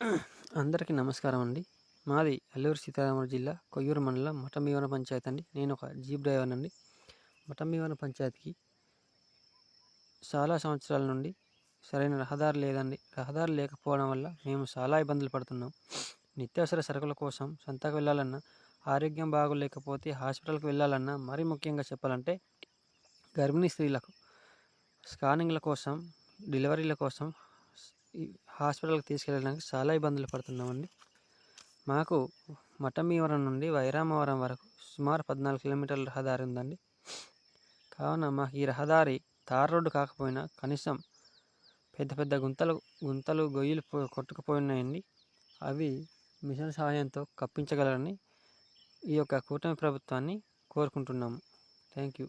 అందరికీ నమస్కారం అండి. మాది అల్లూరు సీతారామరాజు జిల్లా కొయ్యూరు మండలం మఠంభీవరం పంచాయతీ అండి. నేను ఒక జీప్ డ్రైవర్ని అండి. మఠంభీవరం పంచాయతీకి చాలా సంవత్సరాల నుండి సరైన రహదారి లేదండి. రహదారి లేకపోవడం వల్ల మేము చాలా ఇబ్బందులు పడుతున్నాం. నిత్యావసర సరుకుల కోసం సంతకు వెళ్ళాలన్నా, ఆరోగ్యం బాగోలేకపోతే హాస్పిటల్కి వెళ్ళాలన్నా, మరీ ముఖ్యంగా చెప్పాలంటే గర్భిణీ స్త్రీలకు స్కానింగ్ల కోసం, డెలివరీల కోసం ఈ హాస్పిటల్కి తీసుకెళ్ళడానికి చాలా ఇబ్బందులు పడుతున్నామండి. మాకు మఠంభీవరం నుండి వైరామవరం వరకు సుమారు 14 కిలోమీటర్ల రహదారి ఉందండి. కావున మాకు ఈ రహదారి తార్ రోడ్డు కాకపోయినా కనీసం పెద్ద పెద్ద గుంతలు గొయ్యిలు కొట్టుకుపోయినాయండి. అవి మిషన్ సహాయంతో కప్పించగలరని ఈ యొక్క కూటమి ప్రభుత్వాన్ని కోరుకుంటున్నాము. Thank you.